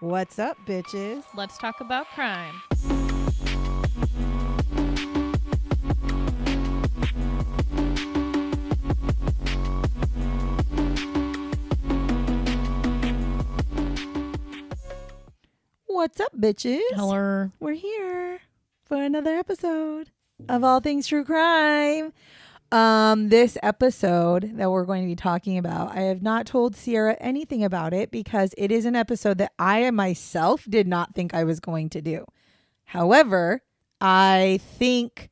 What's up, bitches? Let's talk about crime. What's up, bitches? Hello. We're here for another episode of All Things True Crime. This episode that we're going to be talking about, I have not told Sierra anything about it because it is an episode that I myself did not think I was going to do. However, I think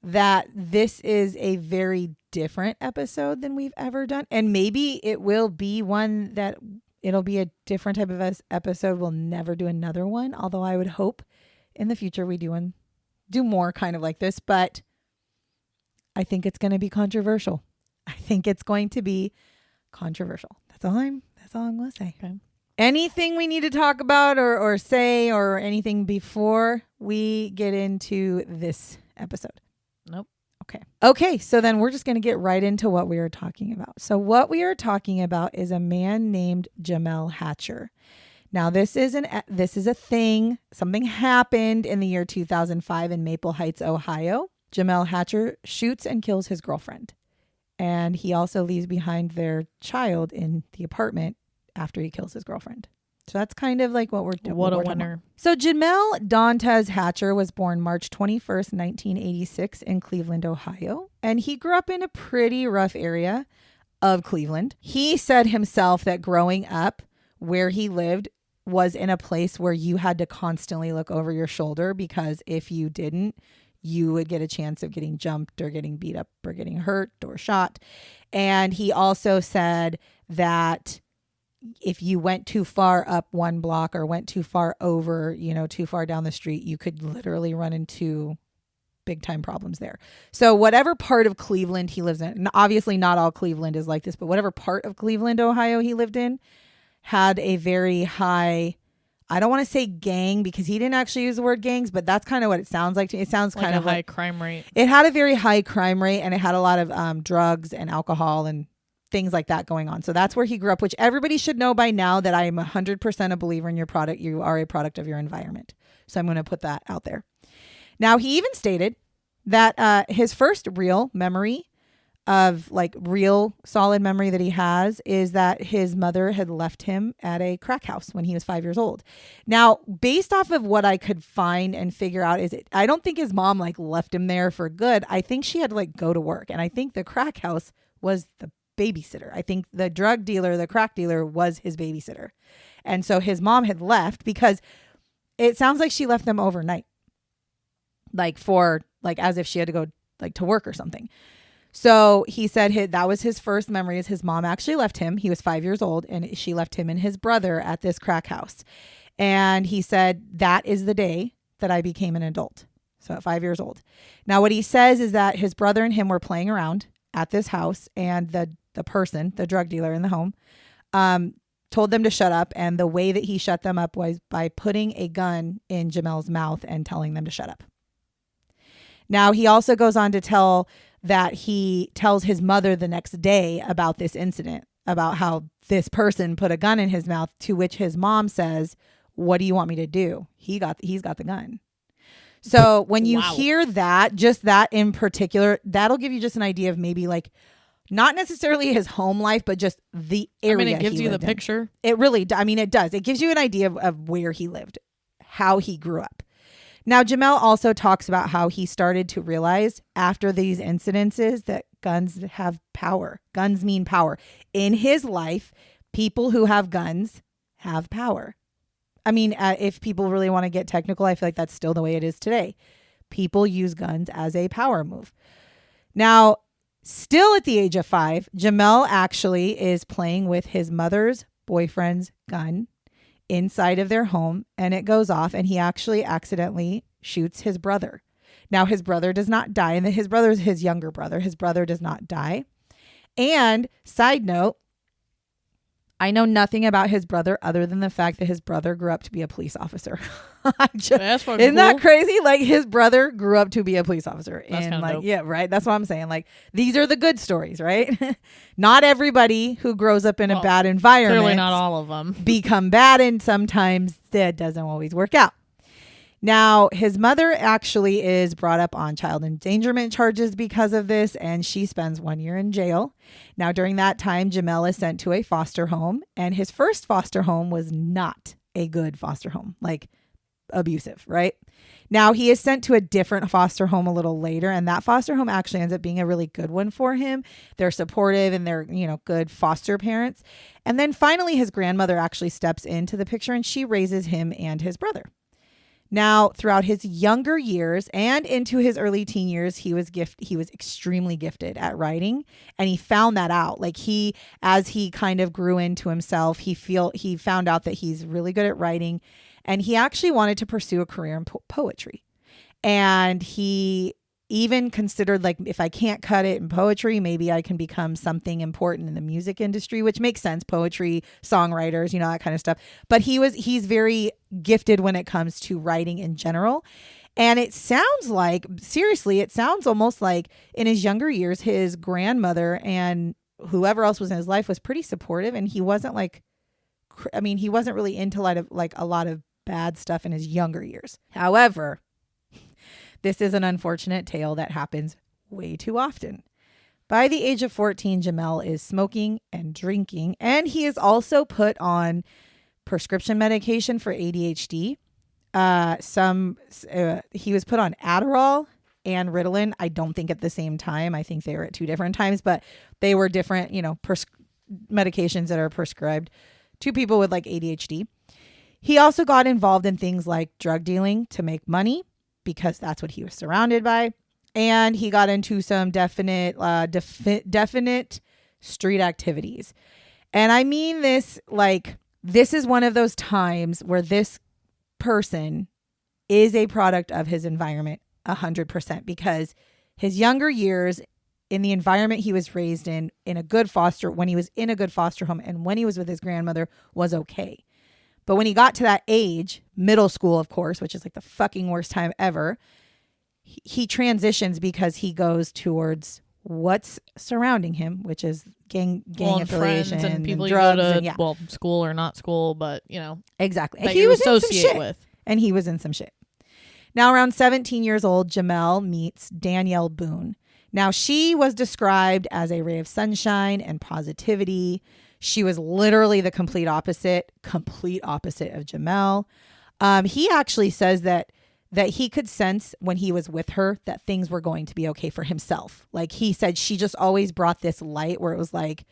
that this is a very different episode than we've ever done. And maybe it will be one that it'll be a different type of episode. We'll never do another one. Although I would hope in the future we do more kind of like this. But I think it's going to be controversial. I think it's going to be controversial. That's all I'm going to say. Okay. Anything we need to talk about or say or anything before we get into this episode? Nope. Okay. So then we're just going to get right into what we are talking about. So what we are talking about is a man named Jamel Hatcher. Now this is a thing. Something happened in the year 2005 in Maple Heights, Ohio. Jamel Hatcher shoots and kills his girlfriend. And he also leaves behind their child in the apartment after he kills his girlfriend. So that's kind of like what we're doing. What a winner. So Jamel Dantes Hatcher was born March 21st, 1986 in Cleveland, Ohio. And he grew up in a pretty rough area of Cleveland. He said himself that growing up where he lived was in a place where you had to constantly look over your shoulder because if you didn't, you would get a chance of getting jumped or getting beat up or getting hurt or shot. And he also said that if you went too far up one block or went too far over, too far down the street, you could literally run into big time problems there. So whatever part of Cleveland he lives in, and obviously not all Cleveland is like this, but whatever part of Cleveland, Ohio he lived in had a very high, I don't want to say gang because he didn't actually use the word gangs, but that's kind of what it sounds like to me. It sounds like kind of high crime rate. It had a very high crime rate and it had a lot of drugs and alcohol and things like that going on. So that's where he grew up, which everybody should know by now that I am 100% a believer in your product. You are a product of your environment. So I'm going to put that out there. Now, he even stated that his first real memory of real solid memory that he has is that his mother had left him at a crack house when he was 5 years old. Now, based off of what I could find and figure out I don't think his mom left him there for good. I think she had to go to work. And I think the crack house was the babysitter. I think the drug dealer, the crack dealer was his babysitter. And so his mom had left because it sounds like she left them overnight. As if she had to go to work or something. So he said that was his first memory is his mom actually left him. He was 5 years old and she left him and his brother at this crack house. And he said, that is the day that I became an adult. So at 5 years old. Now, what he says is that his brother and him were playing around at this house and the person, the drug dealer in the home, told them to shut up. And the way that he shut them up was by putting a gun in Jamel's mouth and telling them to shut up. Now, he also goes on to tell that he tells his mother the next day about this incident, about how this person put a gun in his mouth, to which his mom says, what do you want me to do? He's got the gun. So when you hear that, just that in particular, that'll give you just an idea of maybe not necessarily his home life, but just the area. It gives you the picture. It really, it does. It gives you an idea of where he lived, how he grew up. Now, Jamel also talks about how he started to realize after these incidences that guns have power. Guns mean power. In his life, people who have guns have power. If people really want to get technical, I feel like that's still the way it is today. People use guns as a power move. Now, still at the age of 5, Jamel actually is playing with his mother's boyfriend's gun inside of their home, and it goes off and he actually accidentally shoots his brother. Now, his brother does not die, and his brother is his younger brother. His brother does not die. And side note, I know nothing about his brother other than the fact that his brother grew up to be a police officer. Isn't that crazy? Like his brother grew up to be a police officer. That's and like, dope. yeah, right. That's what I'm saying. Like these are the good stories, right? Not everybody who grows up in a bad environment. Clearly not all of them. become bad, and sometimes that doesn't always work out. Now, his mother actually is brought up on child endangerment charges because of this, and she spends 1 year in jail. Now, during that time, Jamel is sent to a foster home, and his first foster home was not a good foster home, like abusive, right? Now, he is sent to a different foster home a little later, and that foster home actually ends up being a really good one for him. They're supportive and they're, good foster parents. And then finally, his grandmother actually steps into the picture, and she raises him and his brother. Now, throughout his younger years and into his early teen years, he was extremely gifted at writing, and he found that out. Like as he kind of grew into himself, he found out that he's really good at writing, and he actually wanted to pursue a career in poetry. And he even considered, like, if I can't cut it in poetry, maybe I can become something important in the music industry, which makes sense. Poetry, songwriters, that kind of stuff. But he's very gifted when it comes to writing in general. And it sounds like, seriously, it sounds almost like in his younger years, his grandmother and whoever else was in his life was pretty supportive. And he wasn't he wasn't really into a lot of bad stuff in his younger years. However, this is an unfortunate tale that happens way too often. By the age of 14, Jamel is smoking and drinking, and he is also put on prescription medication for ADHD. He was put on Adderall and Ritalin. I don't think at the same time. I think they were at two different times, but they were different, medications that are prescribed to people with like ADHD. He also got involved in things like drug dealing to make money, because that's what he was surrounded by. And he got into some definite street activities. And I mean this, like, this is one of those times where this person is a product of his environment 100%, because his younger years in the environment he was raised in when he was in a good foster home and when he was with his grandmother was okay. But when he got to that age, middle school, of course, which is like the fucking worst time ever, he transitions because he goes towards what's surrounding him, which is gang affiliation and people drugs, you go to, school or not school, but exactly. That he was associate with, and he was in some shit. Now, around 17 years old, Jamel meets Danielle Boone. Now, she was described as a ray of sunshine and positivity. She was literally the complete opposite of Jamel. He actually says that he could sense when he was with her that things were going to be okay for himself. Like he said, she just always brought this light where it was like,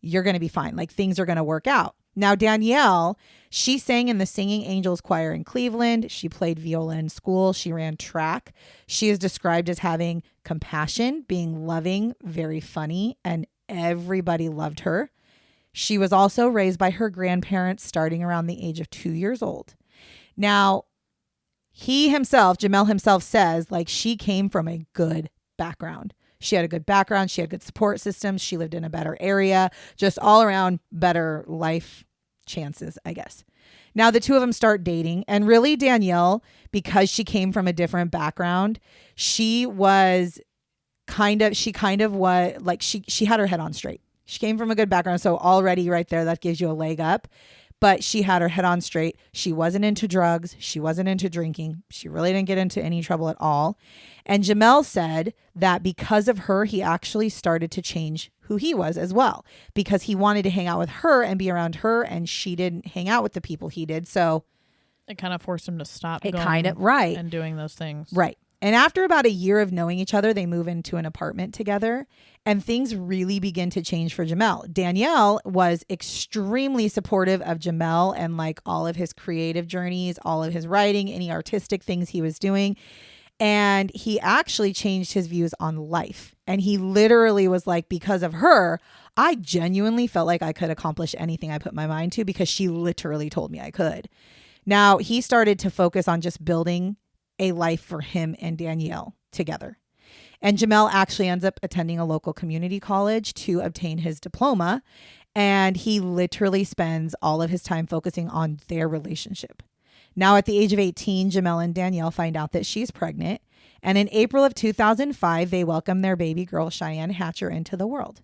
you're going to be fine. Like things are going to work out. Now, Danielle, she sang in the Singing Angels Choir in Cleveland. She played viola in school. She ran track. She is described as having compassion, being loving, very funny, and everybody loved her. She was also raised by her grandparents starting around the age of 2 years old. Now, Jamel himself says, like, she came from a good background. She had a good background. She had good support systems. She lived in a better area, just all around better life chances, I guess. Now, the two of them start dating, and really Danielle, because she came from a different background, she had her head on straight. She came from a good background, so already right there, that gives you a leg up. But she had her head on straight. She wasn't into drugs. She wasn't into drinking. She really didn't get into any trouble at all. And Jamel said that because of her, he actually started to change who he was as well, because he wanted to hang out with her and be around her, and she didn't hang out with the people he did. So it kind of forced him to stop right. and doing those things. Right. And after about a year of knowing each other, they move into an apartment together, and things really begin to change for Jamel. Danielle was extremely supportive of Jamel and like all of his creative journeys, all of his writing, any artistic things he was doing. And he actually changed his views on life. And he literally was like, because of her, I genuinely felt like I could accomplish anything I put my mind to, because she literally told me I could. Now, he started to focus on just building a life for him and Danielle together. And Jamel actually ends up attending a local community college to obtain his diploma. And he literally spends all of his time focusing on their relationship. Now, at the age of 18, Jamel and Danielle find out that she's pregnant. And in April of 2005, they welcome their baby girl, Chyanne Hatcher, into the world.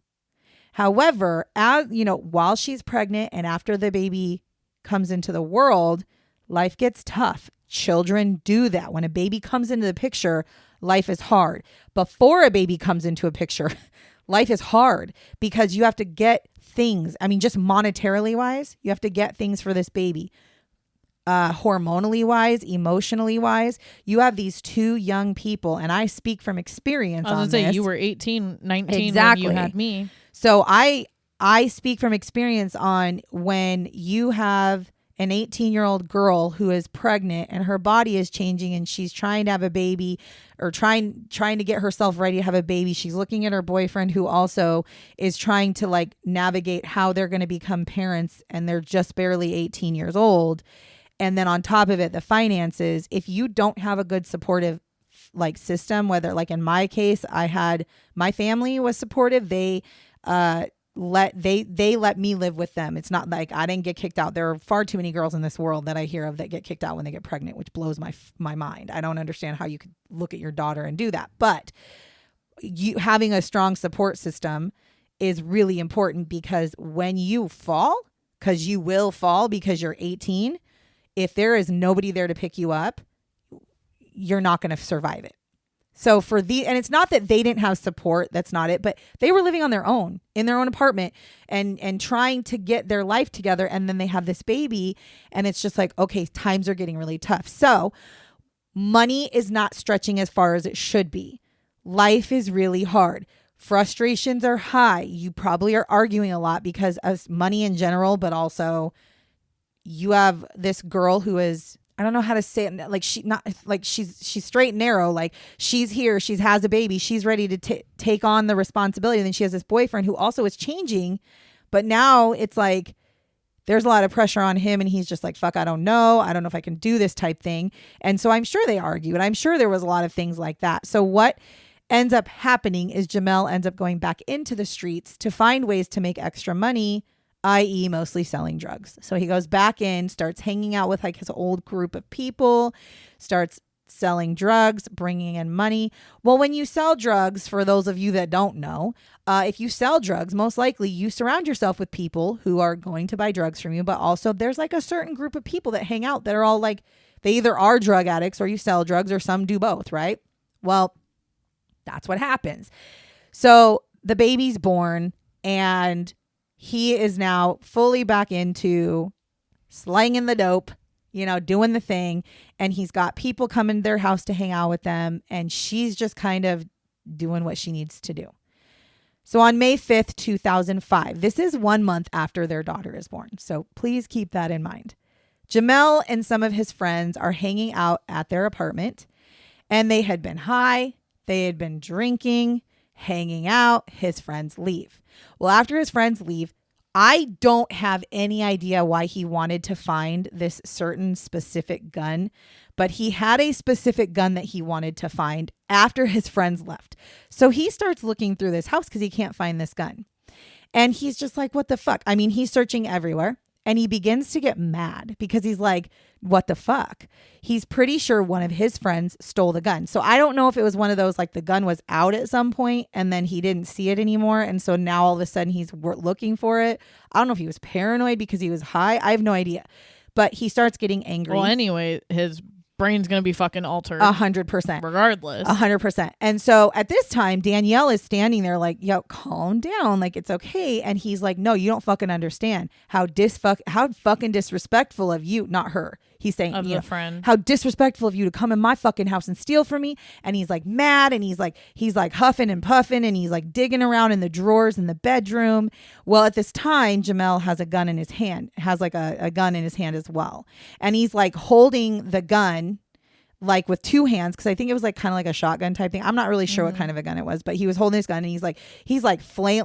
However, while she's pregnant and after the baby comes into the world, life gets tough. Children do that. When a baby comes into the picture, life is hard. Before a baby comes into a picture, life is hard because you have to get things. I mean, just monetarily wise, you have to get things for this baby. Hormonally wise, emotionally wise, you have these two young people, and I speak from experience on this. I was going to say, you were 18, 19 exactly. when you had me. So I speak from experience on when you have an 18-year-old girl who is pregnant and her body is changing and she's trying to have a baby or trying to get herself ready to have a baby. She's looking at her boyfriend who also is trying to like navigate how they're going to become parents, and they're just barely 18 years old. And then on top of it, the finances, if you don't have a good supportive like system, whether like in my case, my family was supportive. They let me live with them. It's not like I didn't get kicked out. There are far too many girls in this world that I hear of that get kicked out when they get pregnant, which blows my mind. I don't understand how you could look at your daughter and do that. But you having a strong support system is really important, because when you fall, because you will fall because you're 18, if there is nobody there to pick you up, you're not going to survive it. So and it's not that they didn't have support. That's not it. But they were living on their own in their own apartment and trying to get their life together. And then they have this baby and it's just like, okay, times are getting really tough. So money is not stretching as far as it should be. Life is really hard. Frustrations are high. You probably are arguing a lot because of money in general, but also you have this girl who is, I don't know how to say it. Like she's straight and narrow. Like she's here, she has a baby, she's ready to take on the responsibility. And then she has this boyfriend who also is changing, but now it's like, there's a lot of pressure on him and he's just like, fuck, I don't know if I can do this type thing. And so I'm sure they argue, and I'm sure there was a lot of things like that. So what ends up happening is Jamel ends up going back into the streets to find ways to make extra money, i.e. mostly selling drugs. So he goes back in, starts hanging out with like his old group of people, starts selling drugs, bringing in money. Well, when you sell drugs, for those of you that don't know, if you sell drugs, most likely you surround yourself with people who are going to buy drugs from you. But also there's like a certain group of people that hang out that are all like, they either are drug addicts or you sell drugs, or some do both, right? Well, that's what happens. So the baby's born and he is now fully back into slanging the dope, doing the thing. And he's got people coming to their house to hang out with them. And she's just kind of doing what she needs to do. So on May 5th, 2005, this is 1 month after their daughter is born. So please keep that in mind. Jamel and some of his friends are hanging out at their apartment, and they had been high. They had been drinking, hanging out. His friends leave. Well, after his friends leave, I don't have any idea why he wanted to find this certain specific gun, but he had a specific gun that he wanted to find after his friends left. So he starts looking through this house because he can't find this gun. And he's just like, what the fuck? I mean, he's searching everywhere. And he begins to get mad because he's like, what the fuck? He's pretty sure one of his friends stole the gun. So I don't know if it was one of those, like the gun was out at some point and then he didn't see it anymore. And so now all of a sudden he's looking for it. I don't know if he was paranoid because he was high. I have no idea. But he starts getting angry. Well, anyway, his brain's going to be fucking altered. 100%. Regardless. 100%. And so at this time, Danielle is standing there like, yo, calm down. Like, it's okay. And he's like, no, you don't fucking understand how fucking disrespectful of you, not her. He's saying, of the friend, how disrespectful of you to come in my fucking house and steal from me. And he's like mad, and he's like huffing and puffing, and he's like digging around in the drawers in the bedroom. Well, at this time, Jamel has a gun in his hand, has like a gun in his hand as well. And he's like holding the gun like with two hands, because I think it was like kind of like a shotgun type thing. I'm not really sure what kind of a gun it was, but he was holding his gun and he's like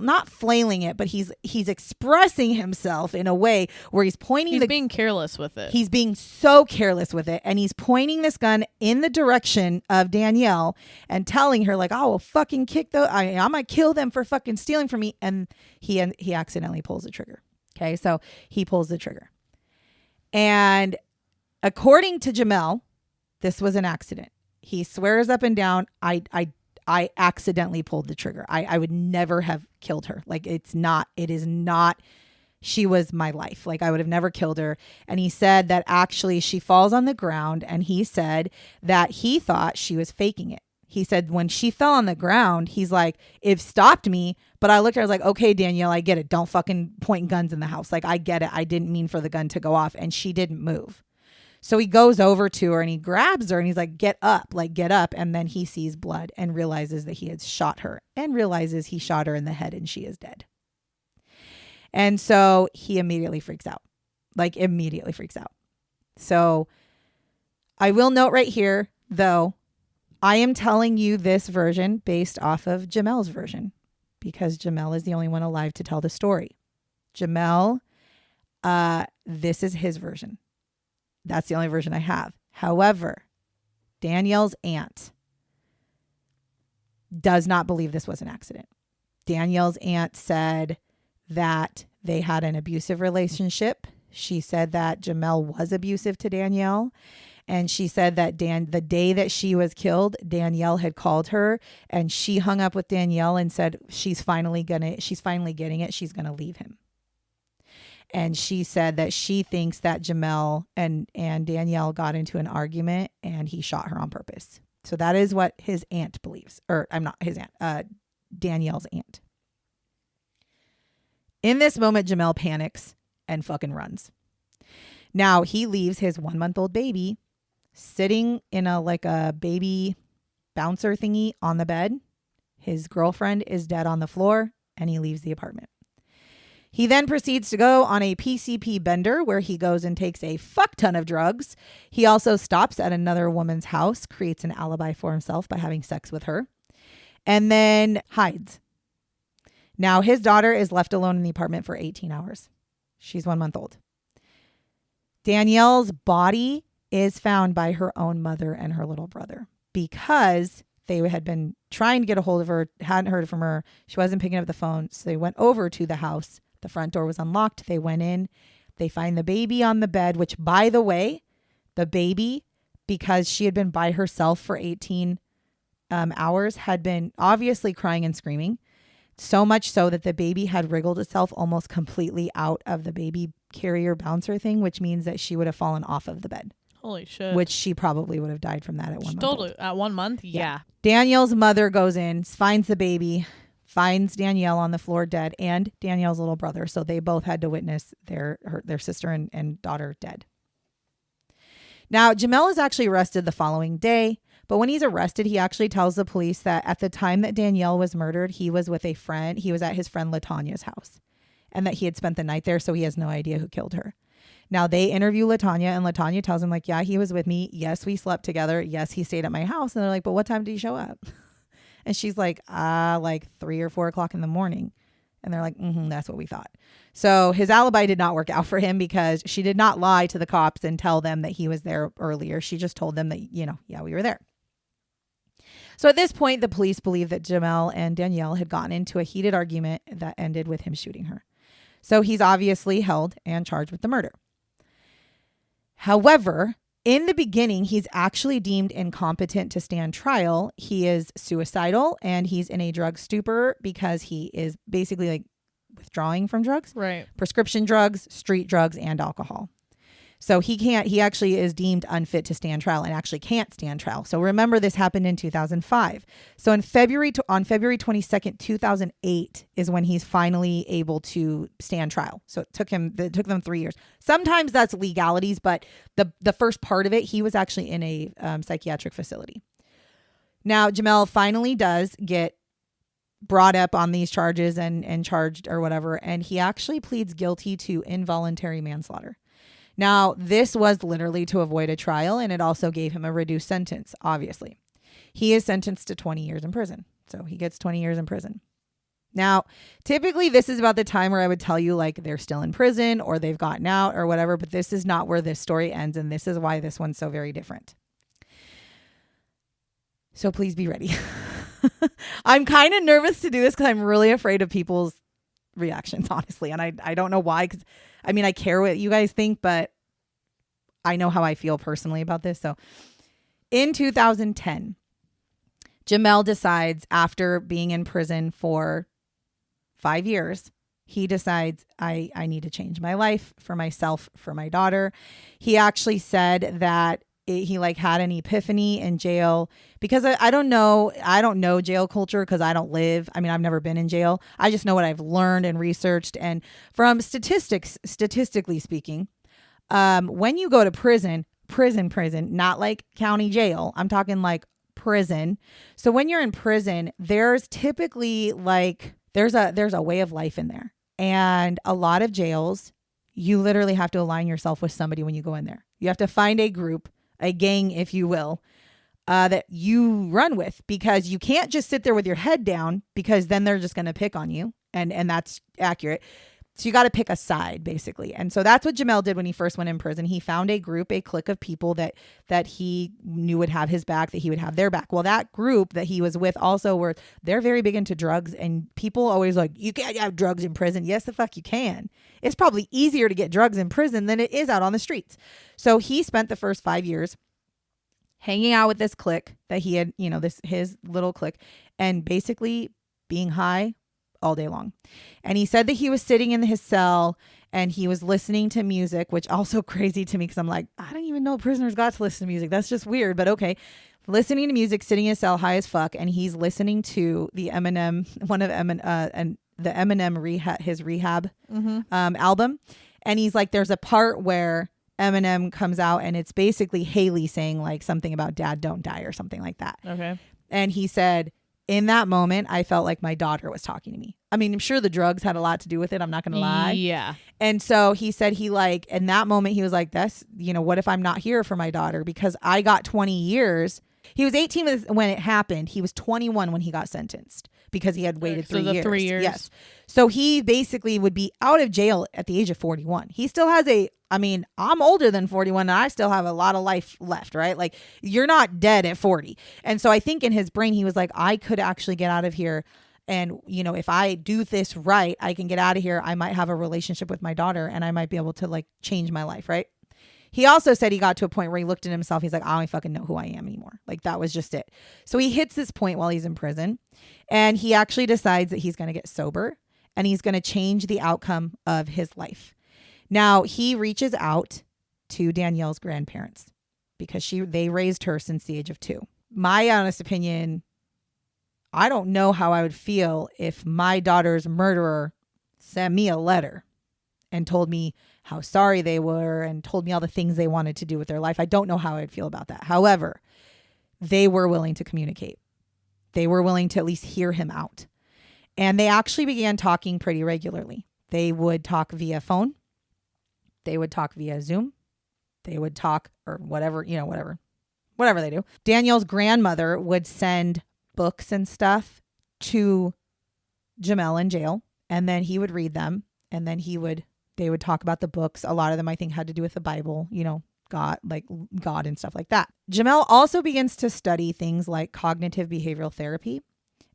not flailing it, but he's expressing himself in a way where he's pointing. He's being careless with it. He's being so careless with it, and he's pointing this gun in the direction of Danielle and telling her like, "I will fucking kick I'm gonna kill them for fucking stealing from me." And he accidentally pulls the trigger. Okay, so he pulls the trigger, and according to Jamel, this was an accident. He swears up and down, I accidentally pulled the trigger. I would never have killed her. Like, it is not, she was my life. Like, I would have never killed her. And he said that actually she falls on the ground, and he said that he thought she was faking it. He said when she fell on the ground, he's like, it stopped me. But I looked at her, I was like, okay, Danielle, I get it. Don't fucking point guns in the house. Like, I get it. I didn't mean for the gun to go off. And she didn't move. So he goes over to her and he grabs her and he's like, get up. And then he sees blood and realizes that he had shot her and realizes he shot her in the head and she is dead. And so he immediately freaks out. So I will note right here, though, I am telling you this version based off of Jamel's version because Jamel is the only one alive to tell the story. Jamel, this is his version. That's the only version I have. However, Danielle's aunt does not believe this was an accident. Danielle's aunt said that they had an abusive relationship. She said that Jamel was abusive to Danielle. And she said that the day that she was killed, Danielle had called her and she hung up with Danielle and said, she's finally getting it. She's going to leave him. And she said that she thinks that Jamel and Danielle got into an argument and he shot her on purpose. So that is what his aunt believes. Or I'm not his aunt, Danielle's aunt. In this moment, Jamel panics and fucking runs. Now he leaves his 1-month-old baby sitting in a baby bouncer thingy on the bed. His girlfriend is dead on the floor and he leaves the apartment. He then proceeds to go on a PCP bender where he goes and takes a fuck ton of drugs. He also stops at another woman's house, creates an alibi for himself by having sex with her, and then hides. Now, his daughter is left alone in the apartment for 18 hours. She's 1 month old. Danielle's body is found by her own mother and her little brother because they had been trying to get a hold of her, hadn't heard from her. She wasn't picking up the phone, so they went over to the house. The front door was unlocked. They went in. They find the baby on the bed, which, by the way, the baby, because she had been by herself for 18 hours, had been obviously crying and screaming. So much so that the baby had wriggled itself almost completely out of the baby carrier bouncer thing, which means that she would have fallen off of the bed. Holy shit. Which she probably would have died from that at 1 month. Totally. At 1 month? Yeah. Danielle's mother goes in, finds the baby, finds Danielle on the floor dead, and Danielle's little brother. So they both had to witness their sister and daughter dead. Now, Jamel is actually arrested the following day. But when he's arrested, he actually tells the police that at the time that Danielle was murdered, he was with a friend. He was at his friend LaTanya's house and that he had spent the night there. So he has no idea who killed her. Now they interview LaTanya and LaTanya tells him like, yeah, he was with me. Yes, we slept together. Yes, he stayed at my house. And they're like, but what time did he show up? And she's like 3 or 4 o'clock in the morning. And they're like, that's what we thought. So his alibi did not work out for him because she did not lie to the cops and tell them that he was there earlier. She just told them that, yeah, we were there. So at this point, the police believe that Jamel and Danielle had gotten into a heated argument that ended with him shooting her. So he's obviously held and charged with the murder. However, in the beginning, he's actually deemed incompetent to stand trial. He is suicidal and he's in a drug stupor because he is basically like withdrawing from drugs, right? Prescription drugs, street drugs, and alcohol. So he actually is deemed unfit to stand trial and actually can't stand trial. So remember, this happened in 2005. So on February 22nd, 2008 is when he's finally able to stand trial. So it took them 3 years. Sometimes that's legalities, but the first part of it, he was actually in a psychiatric facility. Now, Jamel finally does get brought up on these charges and charged or whatever. And he actually pleads guilty to involuntary manslaughter. Now, this was literally to avoid a trial, and it also gave him a reduced sentence, obviously. He is sentenced to 20 years in prison. So he gets 20 years in prison. Now, typically this is about the time where I would tell you like they're still in prison or they've gotten out or whatever, but this is not where this story ends, and this is why this one's so very different. So please be ready. I'm kind of nervous to do this because I'm really afraid of people's reactions, honestly. And I don't know why, because I mean, I care what you guys think, but I know how I feel personally about this. So in 2010, Jamel decides, after being in prison for 5 years, he decides, I need to change my life for myself, for my daughter. He actually said that he like had an epiphany in jail, because I don't know jail culture because I've never been in jail. I just know what I've learned and researched. And from statistically speaking, when you go to prison, not like county jail, I'm talking like prison. So when you're in prison, there's typically like, there's a way of life in there. And a lot of jails, you literally have to align yourself with somebody when you go in there. You have to find a group, a gang, if you will, that you run with, because you can't just sit there with your head down, because then they're just going to pick on you. And that's accurate. So you got to pick a side, basically. And so that's what Jamel did when he first went in prison. He found a group, a clique of people that he knew would have his back, that he would have their back. Well, that group that he was with also they're very big into drugs, and people always like, you can't have drugs in prison. Yes, the fuck you can. It's probably easier to get drugs in prison than it is out on the streets. So he spent the first 5 years hanging out with this clique that he had, his little clique, and basically being high all day long. And he said that he was sitting in his cell and he was listening to music, which also crazy to me, because I'm like, I don't even know prisoners got to listen to music. That's just weird, but okay. Listening to music, sitting in his cell high as fuck, and he's listening to the Eminem, his rehab album. And he's like, there's a part where Eminem comes out and it's basically Haley saying like something about dad don't die or something like that. Okay. And he said, in that moment, I felt like my daughter was talking to me. I mean, I'm sure the drugs had a lot to do with it. I'm not going to lie. Yeah. And so he said in that moment, he was like, that's, what if I'm not here for my daughter? Because I got 20 years. He was 18 when it happened. He was 21 when he got sentenced, because he had waited 3 years. 3 years. Yes. So he basically would be out of jail at the age of 41. He still has I'm older than 41 and I still have a lot of life left, right? Like, you're not dead at 40. And so I think in his brain, he was like, I could actually get out of here. And, if I do this right, I can get out of here. I might have a relationship with my daughter and I might be able to like change my life, right? He also said he got to a point where he looked at himself. He's like, I don't fucking know who I am anymore. Like, that was just it. So he hits this point while he's in prison, and he actually decides that he's going to get sober and he's going to change the outcome of his life. Now, he reaches out to Danielle's grandparents because they raised her since the age of 2. My honest opinion, I don't know how I would feel if my daughter's murderer sent me a letter and told me how sorry they were and told me all the things they wanted to do with their life. I don't know how I'd feel about that. However, they were willing to communicate. They were willing to at least hear him out. And they actually began talking pretty regularly. They would talk via phone. They would talk via Zoom. They would talk or whatever they do. Danielle's grandmother would send books and stuff to Jamel in jail, and then he would read them, and then they would talk about the books. A lot of them, I think, had to do with the Bible, God and stuff like that. Jamel also begins to study things like cognitive behavioral therapy.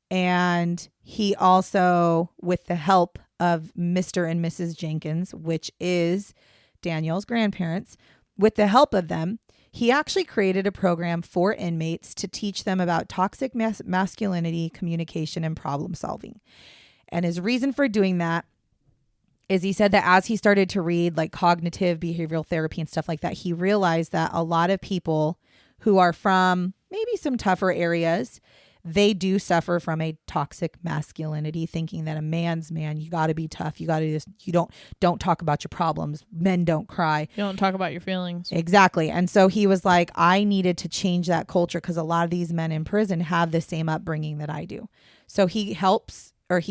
And he also, with the help of Mr. and Mrs. Jenkins, which is Danielle's grandparents, with the help of them, he actually created a program for inmates to teach them about toxic masculinity, communication, and problem solving. And his reason for doing that is he said that as he started to read like cognitive behavioral therapy and stuff like that, he realized that a lot of people who are from maybe some tougher areas, they do suffer from a toxic masculinity, thinking that a man's man, you got to be tough. You got to do this. You don't talk about your problems. Men don't cry. You don't talk about your feelings. Exactly. And so he was like, I needed to change that culture because a lot of these men in prison have the same upbringing that I do. So he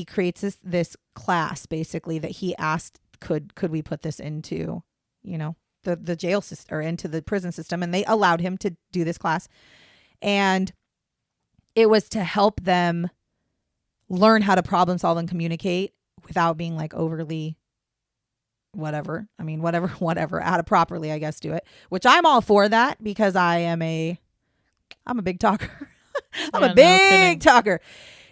creates this class basically that he asked, could we put this into, the the jail system or into the prison system, and they allowed him to do this class. And it was to help them learn how to problem solve and communicate without being like overly whatever. I mean, whatever, how to properly, I guess, do it, which I'm all for that because I'm a big talker. I'm a big talker.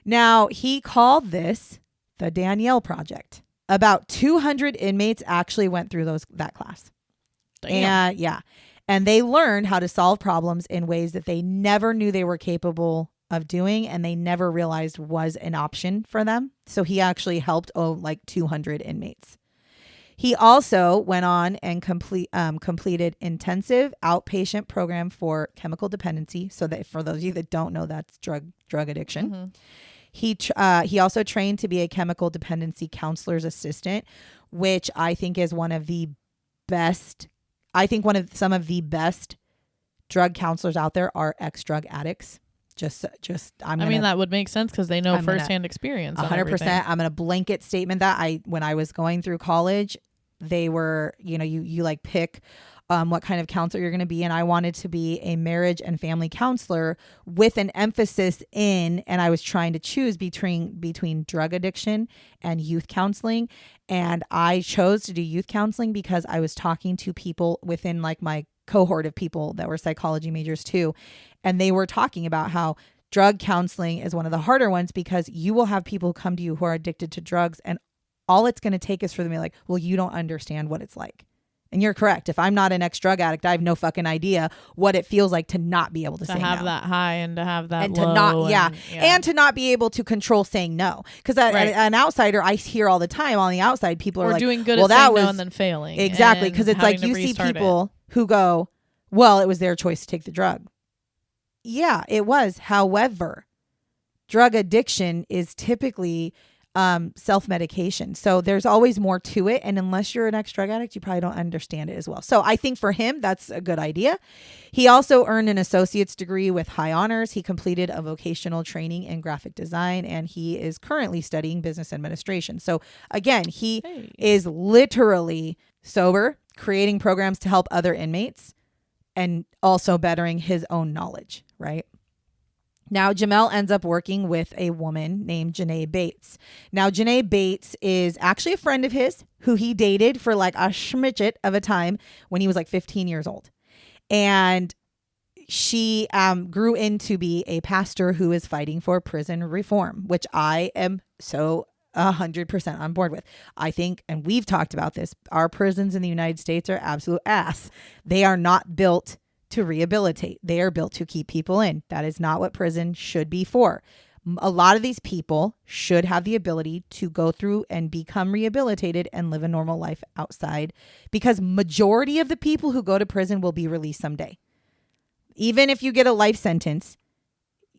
Now, he called this the Danielle Project. About 200 inmates actually went through that class. Damn. And they learned how to solve problems in ways that they never knew they were capable of doing, and they never realized was an option for them. So he actually helped like 200 inmates. He also went on and completed intensive outpatient program for chemical dependency. So that for those of you that don't know, that's drug addiction. Mm-hmm. He also trained to be a chemical dependency counselor's assistant, which I think is one of the best. I think some of the best drug counselors out there are ex-drug addicts. I mean, that would make sense because they know firsthand experience. 100%. I'm going to blanket statement that when I was going through college, they were, you like pick what kind of counselor you're going to be. And I wanted to be a marriage and family counselor with an emphasis and I was trying to choose between drug addiction and youth counseling. And I chose to do youth counseling because I was talking to people within like my cohort of people that were psychology majors too. And they were talking about how drug counseling is one of the harder ones because you will have people come to you who are addicted to drugs, and all it's going to take is for them to be like, well, you don't understand what it's like. And you're correct. If I'm not an ex-drug addict, I have no fucking idea what it feels like to not be able to say no. To have that high and to have that and low. To not, and to not be able to control saying no. Because an outsider, I hear all the time on the outside, people are like, doing good at saying no and then failing. Exactly. Because it's like you see people who go, well, it was their choice to take the drug. Yeah, it was. However, drug addiction is typically self-medication. So there's always more to it. And unless you're an ex-drug addict, you probably don't understand it as well. So I think for him, that's a good idea. He also earned an associate's degree with high honors. He completed a vocational training in graphic design, and he is currently studying business administration. So again, he is literally sober, creating programs to help other inmates and also bettering his own knowledge, right? Now, Jamel ends up working with a woman named Janae Bates. Now, Janae Bates is actually a friend of his who he dated for like a schmidget of a time when he was like 15 years old. And she grew into be a pastor who is fighting for prison reform, which I am so 100% on board with. I think, and we've talked about this, our prisons in the United States are absolute ass. They are not built to rehabilitate. They are built to keep people in. That is not what prison should be for. A lot of these people should have the ability to go through and become rehabilitated and live a normal life outside, because majority of the people who go to prison will be released someday. Even if you get a life sentence,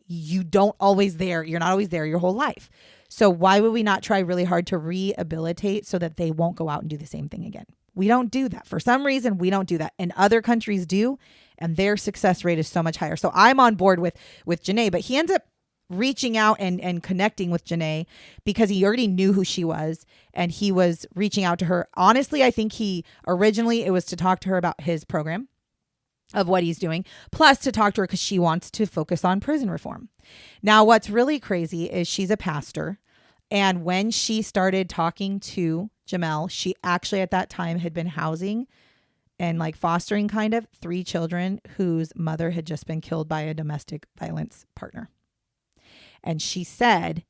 you're not always there your whole life. So why would we not try really hard to rehabilitate so that they won't go out and do the same thing again? We don't do that. For some reason, we don't do that. And other countries do, and their success rate is so much higher. So I'm on board with Janae, but he ends up reaching out and connecting with Janae because he already knew who she was, and he was reaching out to her. Honestly, I think originally it was to talk to her about his program of what he's doing, plus to talk to her because she wants to focus on prison reform. Now, what's really crazy is she's a pastor. And when she started talking to Jamel, she actually at that time had been housing and like fostering kind of 3 children whose mother had just been killed by a domestic violence partner. And she said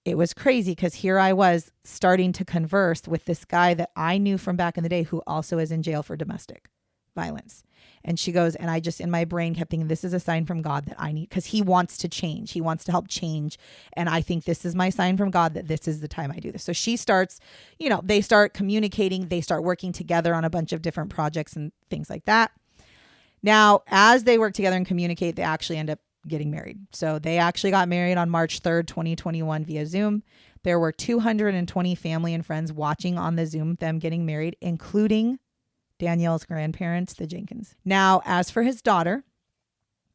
it was crazy because here I was starting to converse with this guy that I knew from back in the day who also is in jail for domestic violence. And she goes, and I just in my brain kept thinking, this is a sign from God that I need, because he wants to change. He wants to help change. And I think this is my sign from God that this is the time I do this. So she starts, they start communicating. They start working together on a bunch of different projects and things like that. Now, as they work together and communicate, they actually end up getting married. So they actually got married on March 3rd, 2021 via Zoom. There were 220 family and friends watching on the Zoom, them getting married, including Danielle's grandparents, the Jenkins. Now, as for his daughter,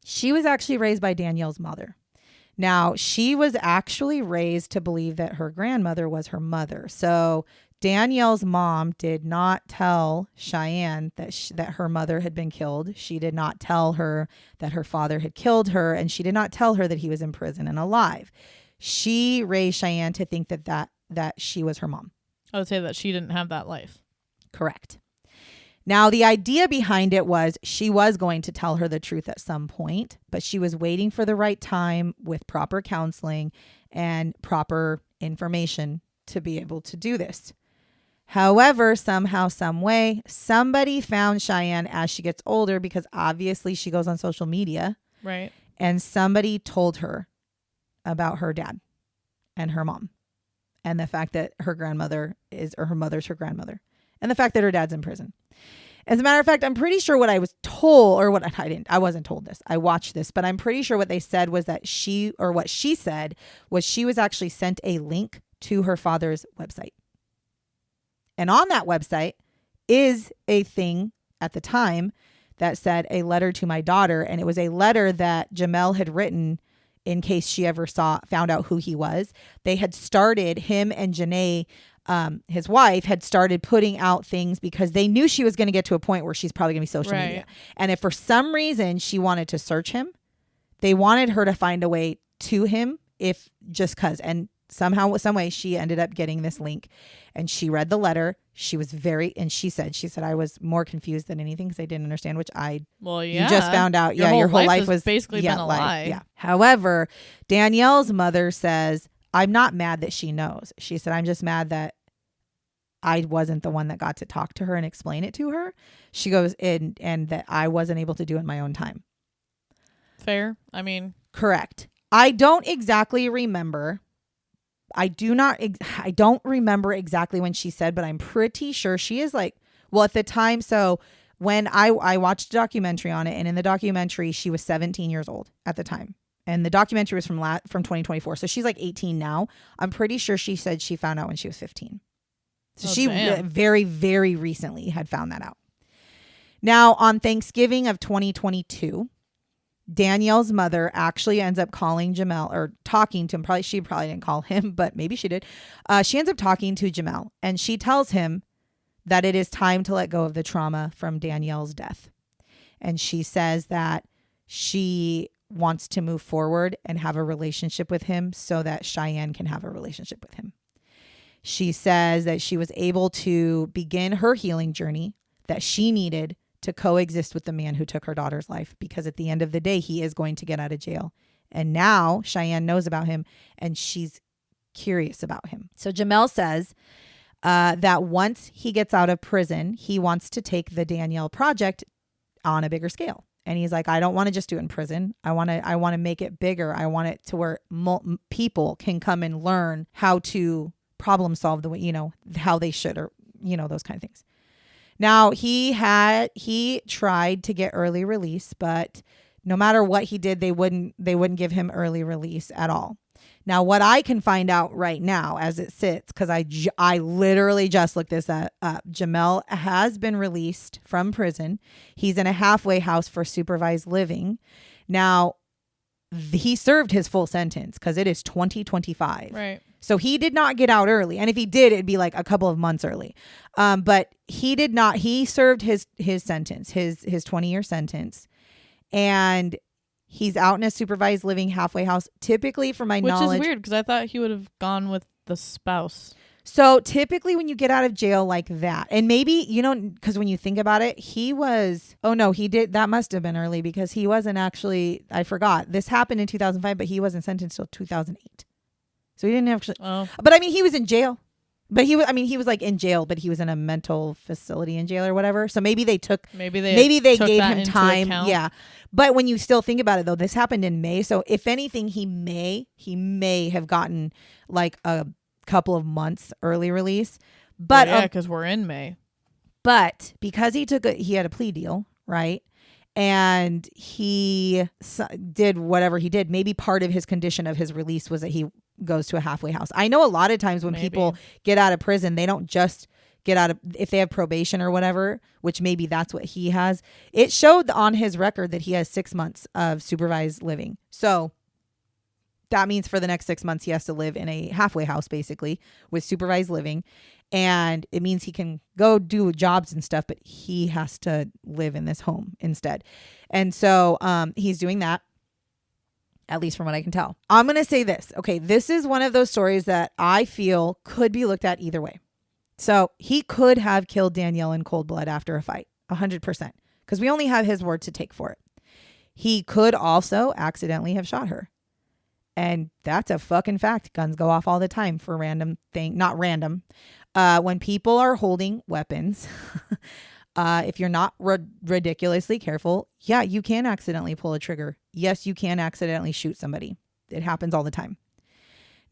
she was actually raised by Danielle's mother. Now, she was actually raised to believe that her grandmother was her mother. So Danielle's mom did not tell Chyanne that her mother had been killed. She did not tell her that her father had killed her, and she did not tell her that he was in prison and alive. She raised Chyanne to think that she was her mom. I would say that she didn't have that life. Correct. Now, the idea behind it was she was going to tell her the truth at some point, but she was waiting for the right time with proper counseling and proper information to be able to do this. However, somehow, some way, somebody found Chyanne as she gets older, because obviously she goes on social media. Right. And somebody told her about her dad and her mom, and the fact that her grandmother her mother's her grandmother, and the fact that her dad's in prison. As a matter of fact, I'm pretty sure what I was told, or what I wasn't told this. I watched this, but I'm pretty sure what they said was that she said was she was actually sent a link to her father's website. And on that website is a thing at the time that said a letter to my daughter. And it was a letter that Jamel had written in case she ever found out who he was. They had started, him and Janae, his wife, had started putting out things because they knew she was going to get to a point where she's probably going to be social media. And if for some reason she wanted to search him, they wanted her to find a way to him, and somehow, some way, she ended up getting this link, and she read the letter. She was she said, I was more confused than anything because I didn't understand, you just found out. Your whole life was basically been a lie. Yeah. However, Danielle's mother says, I'm not mad that she knows. She said, I'm just mad that I wasn't the one that got to talk to her and explain it to her. She goes, and that I wasn't able to do it in my own time. Fair. I mean, correct. I don't exactly remember. I don't remember exactly when she said, but I'm pretty sure she is at the time. So when I watched a documentary on it, and in the documentary, she was 17 years old at the time. And the documentary was from 2024. So she's 18 now. I'm pretty sure she said she found out when she was 15. So she very, very recently had found that out. Now, on Thanksgiving of 2022, Danielle's mother actually ends up calling Jamel, or talking to him. She probably didn't call him, but maybe she did. She ends up talking to Jamel, and she tells him that it is time to let go of the trauma from Danielle's death. And she says that she wants to move forward and have a relationship with him so that Chyanne can have a relationship with him. She says that she was able to begin her healing journey that she needed to coexist with the man who took her daughter's life, because at the end of the day, he is going to get out of jail. And now Chyanne knows about him, and she's curious about him. So Jamel says that once he gets out of prison, he wants to take the Danielle project on a bigger scale. And he's like, I don't want to just do it in prison. I want to make it bigger. I want it to where people can come and learn how to problem solve the way, how they should, or, those kind of things. Now, he tried to get early release, but no matter what he did, they wouldn't give him early release at all. Now, what I can find out right now as it sits, because I literally just looked this up, Jamel has been released from prison. He's in a halfway house for supervised living. Now, he served his full sentence because it is 2025. Right. So he did not get out early. And if he did, it'd be a couple of months early. But he did not. He served his sentence, his 20-year sentence. And he's out in a supervised living halfway house. Typically, from my knowledge. Which is weird because I thought he would have gone with the spouse. So typically when you get out of jail like that, and maybe, because when you think about it, he did. That must have been early because he wasn't actually, I forgot. This happened in 2005, but he wasn't sentenced till 2008. So he didn't actually. Oh. But I mean, he was in jail. But he was in jail, but he was in a mental facility in jail or whatever. So maybe they gave him time. Yeah. But when you still think about it though, this happened in May. So if anything, he may have gotten a couple of months early release. But because we're in May. But because he had a plea deal, right? And he did whatever he did. Maybe part of his condition of his release was that he goes to a halfway house. I know a lot of times when people get out of prison, they don't just get out of, if they have probation or whatever, which maybe that's what he has. It showed on his record that he has 6 months of supervised living. So that means for the next 6 months, he has to live in a halfway house, basically, with supervised living. And it means he can go do jobs and stuff, but he has to live in this home instead. And so he's doing that, at least from what I can tell. I'm going to say this. Okay, this is one of those stories that I feel could be looked at either way. So he could have killed Danielle in cold blood after a fight, 100%, because we only have his word to take for it. He could also accidentally have shot her. And that's a fucking fact. Guns go off all the time for random thing, not random. When people are holding weapons, if you're not ridiculously careful, yeah, you can accidentally pull a trigger. Yes, you can accidentally shoot somebody. It happens all the time.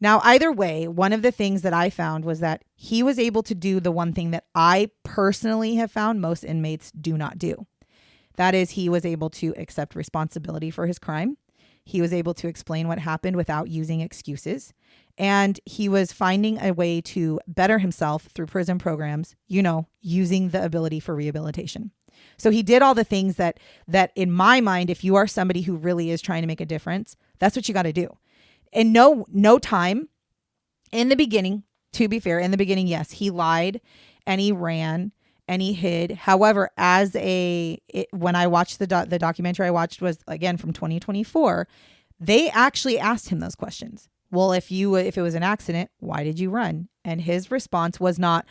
Now, either way, one of the things that I found was that he was able to do the one thing that I personally have found most inmates do not do. That is, he was able to accept responsibility for his crime. He was able to explain what happened without using excuses. And he was finding a way to better himself through prison programs, using the ability for rehabilitation. So he did all the things that in my mind, if you are somebody who really is trying to make a difference, that's what you got to do. And no time in the beginning, to be fair, in the beginning, yes, he lied and he ran and he hid. However, when I watched the documentary I watched was again from 2024, they actually asked him those questions. Well, if it was an accident, why did you run? And his response was not,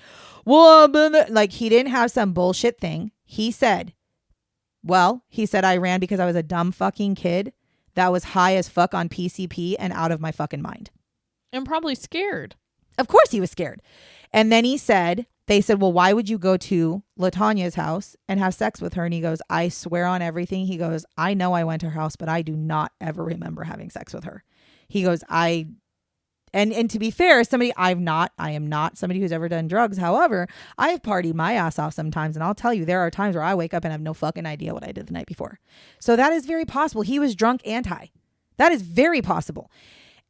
well, like he didn't have some bullshit thing. He said, I ran because I was a dumb fucking kid that was high as fuck on PCP and out of my fucking mind. And probably scared. Of course he was scared. And then they said, well, why would you go to LaTanya's house and have sex with her? And he goes, I swear on everything. He goes, I know I went to her house, but I do not ever remember having sex with her. He goes, and to be fair, I am not somebody who's ever done drugs. However, I have partied my ass off sometimes. And I'll tell you, there are times where I wake up and have no fucking idea what I did the night before. So that is very possible. He was drunk and high. That is very possible.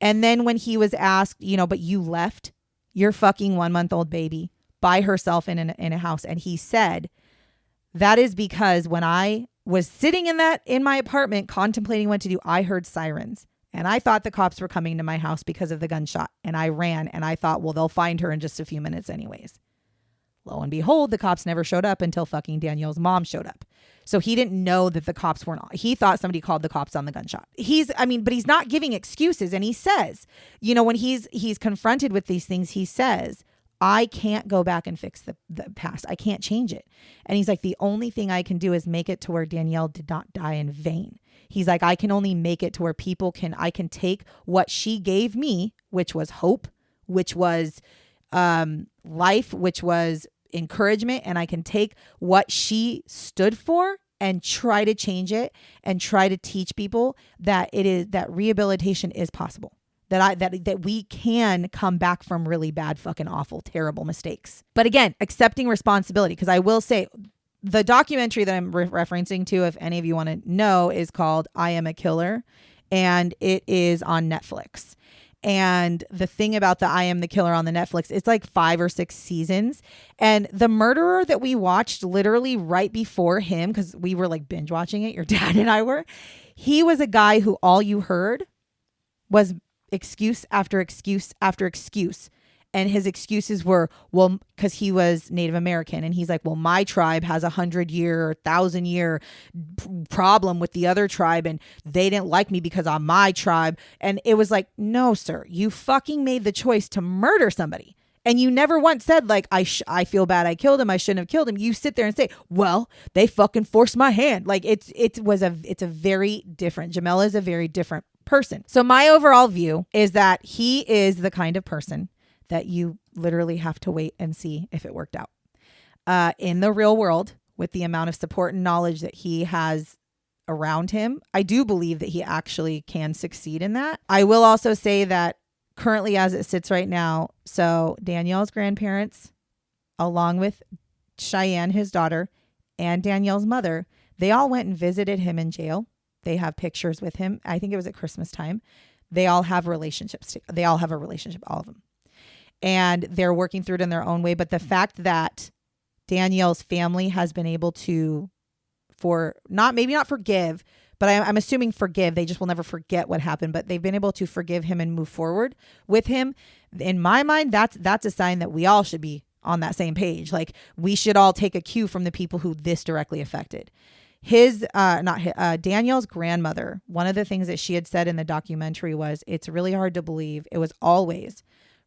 And then when he was asked, but you left your fucking 1-month-old baby by herself in a house. And he said, that is because when I was sitting in my apartment contemplating what to do, I heard sirens. And I thought the cops were coming to my house because of the gunshot. And I ran and I thought, well, they'll find her in just a few minutes anyways. Lo and behold, the cops never showed up until fucking Danielle's mom showed up. So he didn't know that the cops weren't on. He thought somebody called the cops on the gunshot. But he's not giving excuses. And he says, when he's confronted with these things, he says, I can't go back and fix the past. I can't change it. And he's like, the only thing I can do is make it to where Danielle did not die in vain. He's like, I can only make it to where I can take what she gave me, which was hope, which was life, which was encouragement. And I can take what she stood for and try to change it and try to teach people that rehabilitation is possible. That we can come back from really bad, fucking awful, terrible mistakes. But again, accepting responsibility, because I will say the documentary that I'm referencing to, if any of you want to know, is called I Am a Killer, and it is on Netflix. And the thing about the I Am the Killer on the Netflix, it's like 5 or 6 seasons. And the murderer that we watched literally right before him, because we were like binge watching it, your dad and I were, he was a guy who all you heard was excuse after excuse after excuse. And his excuses were, well, because he was Native American. And he's like, well, my tribe has 100-year or 1,000-year problem with the other tribe. And they didn't like me because I'm my tribe. And it was like, no, sir, you fucking made the choice to murder somebody. And you never once said, like, I feel bad I killed him. I shouldn't have killed him. You sit there and say, well, they fucking forced my hand. Like, it's a very different. Jamel is a very different person. So my overall view is that he is the kind of person that you literally have to wait and see if it worked out. In the real world, with the amount of support and knowledge that he has around him, I do believe that he actually can succeed in that. I will also say that currently as it sits right now, so Danielle's grandparents, along with Chyanne, his daughter, and Danielle's mother, they all went and visited him in jail. They have pictures with him. I think it was at Christmas time. They all have relationships. They all have a relationship, all of them. And they're working through it in their own way. But the fact that Danielle's family has been able to, maybe not forgive, but I'm assuming forgive. They just will never forget what happened. But they've been able to forgive him and move forward with him. In my mind, that's a sign that we all should be on that same page. Like, we should all take a cue from the people who this directly affected. Danielle's grandmother, one of the things that she had said in the documentary was, it's really hard to believe. It was always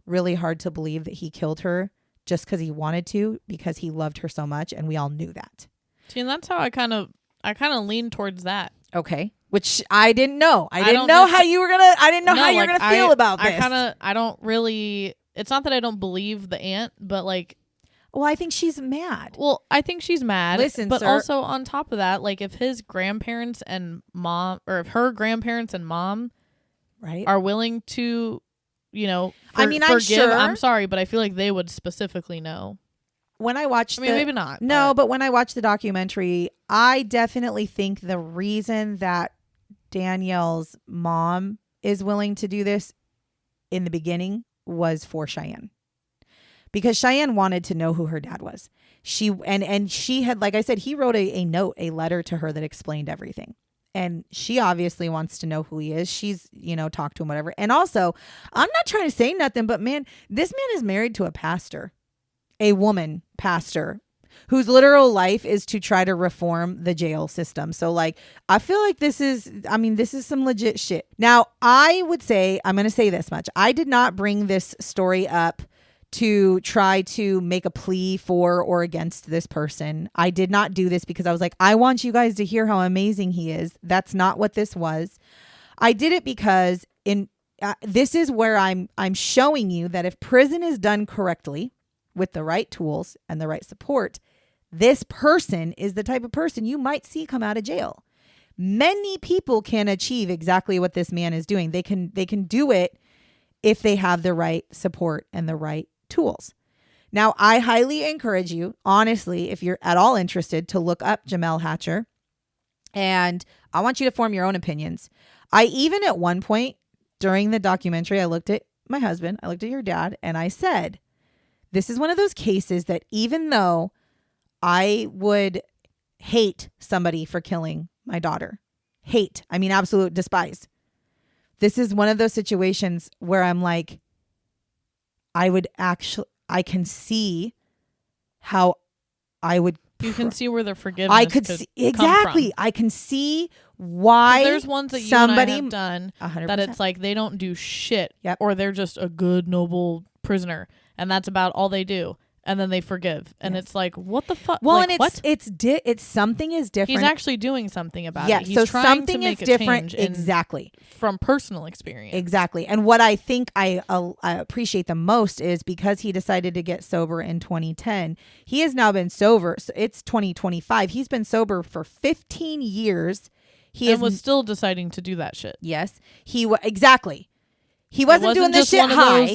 really hard to believe that he killed her just because he wanted to, because he loved her so much. And we all knew that. See, and that's how I kind of lean towards that. Okay. Which I didn't know. I didn't know how you were going to, I didn't know how you were going to feel about this. I don't really, it's not that I don't believe the aunt, but like, well, I think she's mad. Well, I think she's mad. Listen, but sir. Also on top of that, like if his grandparents and mom, or if her grandparents and mom, right, are willing to, you know, I'm forgive. sure. I'm sorry, but I feel like they would specifically know. When I watched, maybe not. No, but when I watched the documentary, I definitely think the reason that Danielle's mom is willing to do this in the beginning was for Chyanne. Because Chyanne wanted to know who her dad was. She had, like I said, he wrote a note, a letter to her that explained everything. And she obviously wants to know who he is. She's, talked to him, whatever. And also, I'm not trying to say nothing, but man, this man is married to a pastor, a woman pastor, whose literal life is to try to reform the jail system. So like, I feel like this is some legit shit. Now, I would say, I'm going to say this much. I did not bring this story up to try to make a plea for or against this person. I did not do this because I was like, I want you guys to hear how amazing he is. That's not what this was. I did it because this is where I'm showing you that if prison is done correctly with the right tools and the right support, this person is the type of person you might see come out of jail. Many people can achieve exactly what this man is doing. They can do it if they have the right support and the right tools. Now, I highly encourage you, honestly, if you're at all interested, to look up Jamel Hatcher. And I want you to form your own opinions. I even at one point during the documentary, I looked at my husband, I looked at your dad, and I said, this is one of those cases that even though I would hate somebody for killing my daughter, absolute despise. This is one of those situations where I'm like, I can see how I would. You can see where the forgiveness I could see, exactly. I can see why there's ones that somebody have done 100%. That it's like they don't do shit, yep. Or they're just a good noble prisoner, and that's about all they do. And then they forgive, and it's like, what the fuck? Well, like, and it's something is different. He's actually doing something about it. He's so trying something to make is different, exactly, from personal experience. Exactly, and what I think I appreciate the most is because he decided to get sober in 2010. He has now been sober. So it's 2025. He's been sober for 15 years. He was still deciding to do that shit. Yes, exactly. He wasn't doing this shit high. It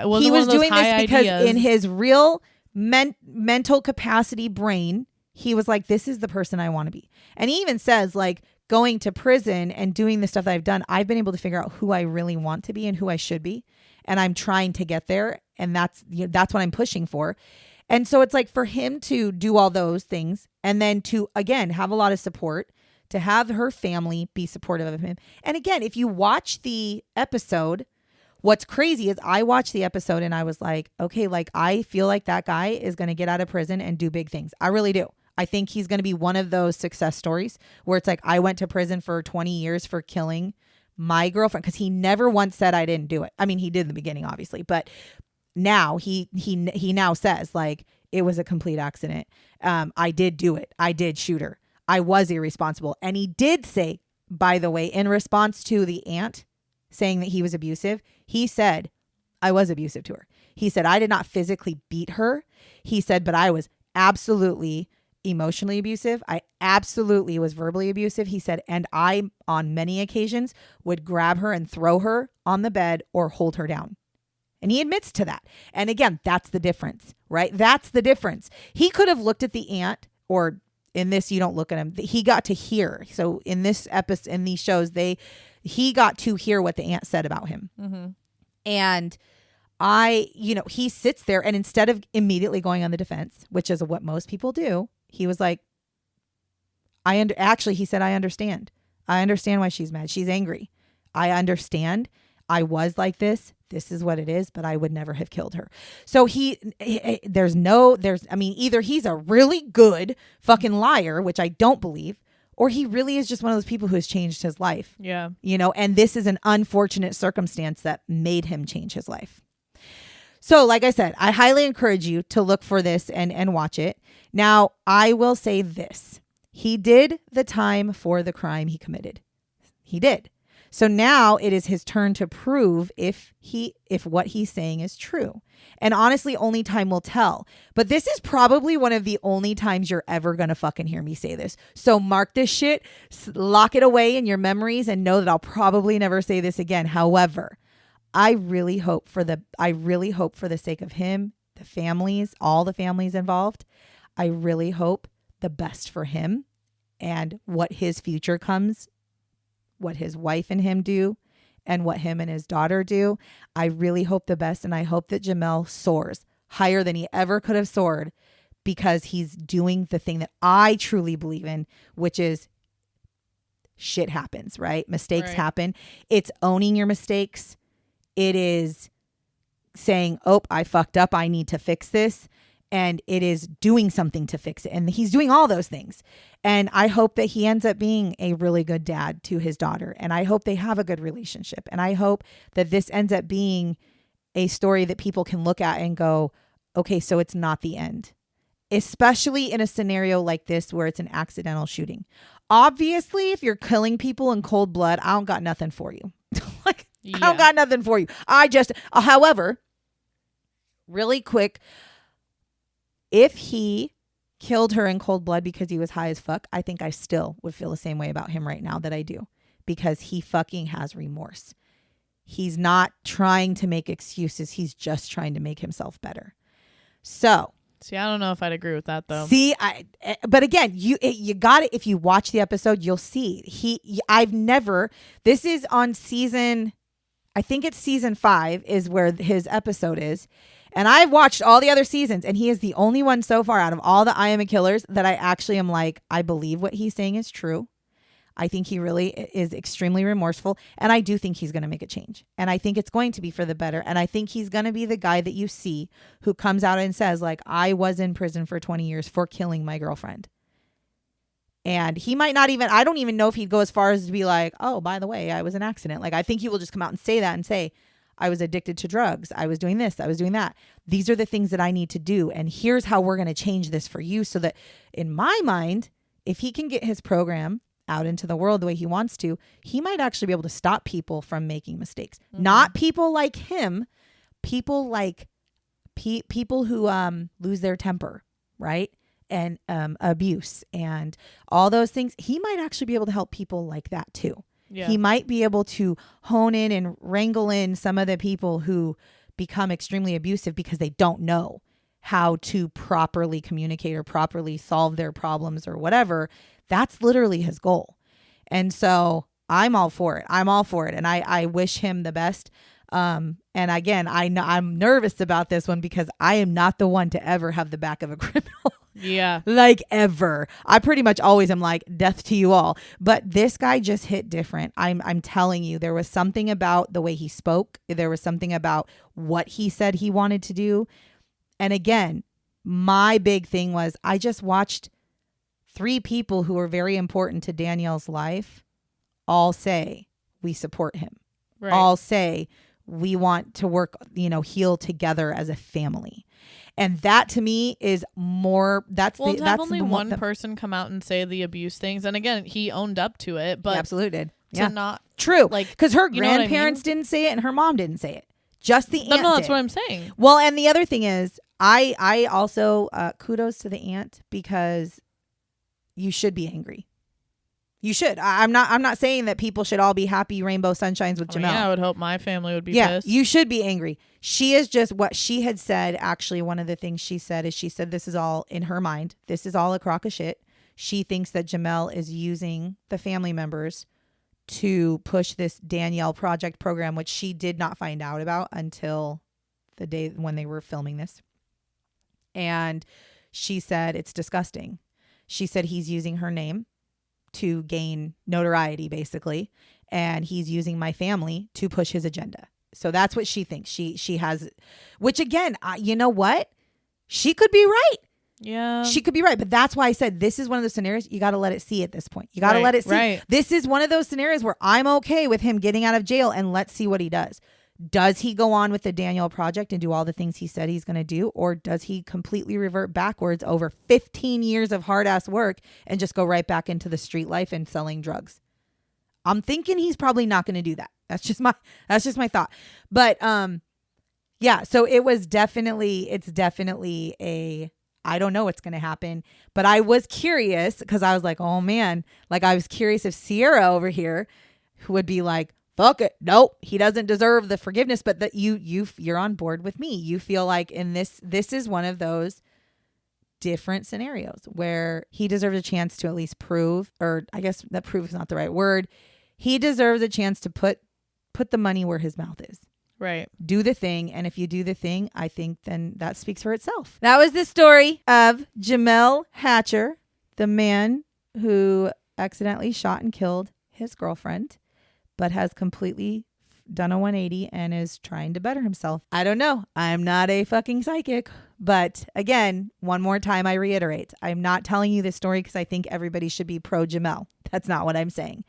wasn't he was doing this because ideas. In his real mental capacity brain, he was like, this is the person I want to be. And he even says, like, going to prison and doing the stuff that I've done, I've been able to figure out who I really want to be and who I should be. And I'm trying to get there. And that's what I'm pushing for. And so it's like for him to do all those things and then to, again, have a lot of support, to have her family be supportive of him. And again, if you watch the episode, what's crazy is I watched the episode and I was like, okay, like I feel like that guy is going to get out of prison and do big things. I really do. I think he's going to be one of those success stories where it's like, I went to prison for 20 years for killing my girlfriend, because he never once said I didn't do it. I mean, he did in the beginning, obviously, but now he now says like, it was a complete accident. I did do it. I did shoot her. I was irresponsible. And he did say, by the way, in response to the aunt saying that he was abusive, he said, I was abusive to her. He said, I did not physically beat her. He said, but I was absolutely emotionally abusive. I absolutely was verbally abusive. He said, and I, on many occasions, would grab her and throw her on the bed or hold her down. And he admits to that. And again, that's the difference, right? That's the difference. He could have looked at the aunt, or in this, you don't look at him. He got to hear. So in this episode, in these shows, he got to hear what the aunt said about him. Mm-hmm. And he sits there, and instead of immediately going on the defense, which is what most people do, he was like, he said, I understand. I understand why she's mad. She's angry. I understand. I was like this. This is what it is, but I would never have killed her. So either he's a really good fucking liar, which I don't believe, or he really is just one of those people who has changed his life. Yeah. And this is an unfortunate circumstance that made him change his life. So like I said, I highly encourage you to look for this and watch it. Now, I will say this. He did the time for the crime he committed. He did. So now it is his turn to prove if what he's saying is true. And honestly, only time will tell. But this is probably one of the only times you're ever going to fucking hear me say this. So mark this shit, lock it away in your memories, and know that I'll probably never say this again. However, I really hope for the sake of him, the families, all the families involved, I really hope the best for him and what his future comes, what his wife and him do, and what him and his daughter do. I really hope the best, and I hope that Jamel soars higher than he ever could have soared, because he's doing the thing that I truly believe in, which is shit happens, right? Mistakes happen. It's owning your mistakes. It is saying, oh, I fucked up. I need to fix this. And it is doing something to fix it. And he's doing all those things. And I hope that he ends up being a really good dad to his daughter. And I hope they have a good relationship. And I hope that this ends up being a story that people can look at and go, okay, so it's not the end. Especially in a scenario like this where it's an accidental shooting. Obviously, if you're killing people in cold blood, I don't got nothing for you. I don't got nothing for you. However, really quick, if he killed her in cold blood because he was high as fuck, I think I still would feel the same way about him right now that I do, because he fucking has remorse. He's not trying to make excuses. He's just trying to make himself better. So, see, I don't know if I'd agree with that though. See, but again, you got it. If you watch the episode, you'll see this is on season, I think it's season 5 is where his episode is. And I've watched all the other seasons, and he is the only one so far out of all the I Am a Killers that I actually am like, I believe what he's saying is true. I think he really is extremely remorseful, and I do think he's going to make a change. And I think it's going to be for the better. And I think he's going to be the guy that you see who comes out and says, like, I was in prison for 20 years for killing my girlfriend. And he might not even, I don't even know if he'd go as far as to be like, oh, by the way, I was an accident. Like, I think he will just come out and say that and say, I was addicted to drugs. I was doing this. I was doing that. These are the things that I need to do. And here's how we're going to change this for you. So that in my mind, if he can get his program out into the world the way he wants to, he might actually be able to stop people from making mistakes. Mm-hmm. Not people like him, people like people who lose their temper, right? And abuse and all those things. He might actually be able to help people like that too. Yeah. He might be able to hone in and wrangle in some of the people who become extremely abusive because they don't know how to properly communicate or properly solve their problems or whatever. That's literally his goal. And so I'm all for it. And I wish him the best. And again, I'm nervous about this one because I am not the one to ever have the back of a criminal. Yeah. Like ever. I pretty much always am like, death to you all. But this guy just hit different. I'm telling you, there was something about the way he spoke. There was something about what he said he wanted to do. And again, my big thing was I just watched 3 people who were very important to Danielle's life all say we support him. Right. All say we want to work, heal together as a family. And that to me is more, that's only one person come out and say the abuse things. And again, he owned up to it, but he absolutely did. Not true. Like, because her grandparents didn't say it and her mom didn't say it. Just the aunt. No, that's what I'm saying. Well, and the other thing is, I also kudos to the aunt, because you should be angry. You should. I'm not saying that people should all be happy rainbow sunshines with Jamel. Yeah, I would hope my family would be pissed. You should be angry. She is just what she had said. Actually, one of the things she said is this is all in her mind. This is all a crock of shit. She thinks that Jamel is using the family members to push this Danielle Project program, which she did not find out about until the day when they were filming this. And she said it's disgusting. She said he's using her name to gain notoriety, basically. and he's using my family to push his agenda. So that's what she thinks. She has, which again, you know what? She could be right. Yeah. She could be right. But that's why I said this is one of those scenarios you got to let it see at this point. You got to let it see. Right. This is one of those scenarios where I'm okay with him getting out of jail, and let's see what he does. Does he go on with the Danielle Project and do all the things he said he's going to do? Or does he completely revert backwards over 15 years of hard ass work and just go right back into the street life and selling drugs? I'm thinking he's probably not going to do that. That's just my thought. But yeah, so it's definitely I don't know what's going to happen, but I was curious because I was like, oh man, like I was curious if Sierra over here would be like, fuck it. Nope. He doesn't deserve the forgiveness, but that you're on board with me. You feel like in this is one of those different scenarios where he deserves a chance to at least prove, or I guess that prove is not the right word. He deserves a chance to put the money where his mouth is. Right. Do the thing. And if you do the thing, I think then that speaks for itself. That was the story of Jamel Hatcher, the man who accidentally shot and killed his girlfriend, but has completely done a 180 and is trying to better himself. I don't know. I'm not a fucking psychic. But again, one more time, I reiterate, I'm not telling you this story because I think everybody should be pro Jamel. That's not what I'm saying.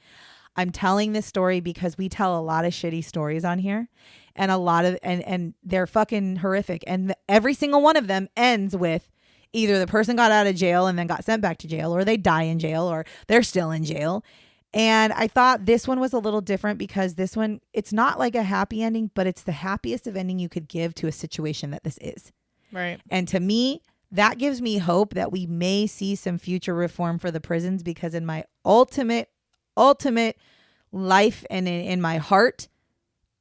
I'm telling this story because we tell a lot of shitty stories on here, and a lot of, and they're fucking horrific. And every single one of them ends with either the person got out of jail and then got sent back to jail, or they die in jail, or they're still in jail. And I thought this one was a little different because this one, it's not like a happy ending, but it's the happiest of ending you could give to a situation that this is. Right. And to me, that gives me hope that we may see some future reform for the prisons, because in my ultimate life and in my heart,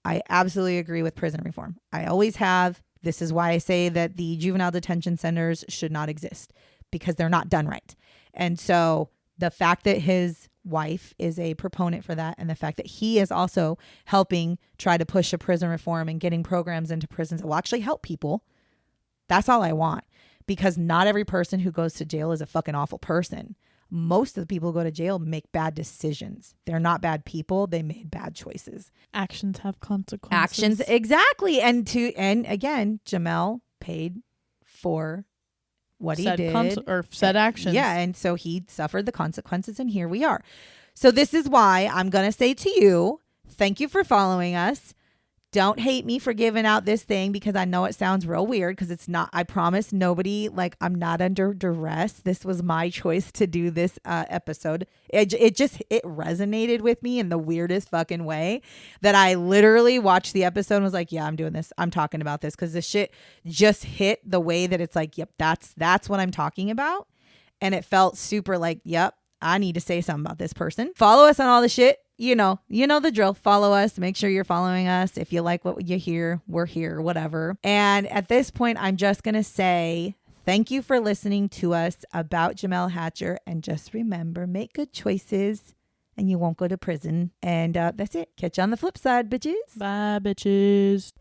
I absolutely agree with prison reform. I always have. This is why I say that the juvenile detention centers should not exist, because they're not done right. And so the fact that his wife is a proponent for that, and the fact that he is also helping try to push a prison reform and getting programs into prisons that will actually help people, that's all I want. Because not every person who goes to jail is a fucking awful person. Most of the people who go to jail make bad decisions. They're not bad people. They made bad choices. Actions have consequences. Actions, exactly. And again, Jamel paid for what said he did. or said actions. Yeah, and so he suffered the consequences, and here we are. So this is why I'm going to say to you, thank you for following us. Don't hate me for giving out this thing, because I know it sounds real weird, because it's not. I promise nobody, like, I'm not under duress. This was my choice to do this episode. It resonated with me in the weirdest fucking way that I literally watched the episode and was like, yeah, I'm doing this. I'm talking about this, because the shit just hit the way that it's like, yep, that's what I'm talking about. And it felt super like, yep, I need to say something about this person. Follow us on all the shit. You know the drill. Follow us. Make sure you're following us. If you like what you hear, we're here, whatever. And at this point, I'm just going to say thank you for listening to us about Jamel Hatcher. And just remember, make good choices and you won't go to prison. And that's it. Catch you on the flip side, bitches. Bye, bitches.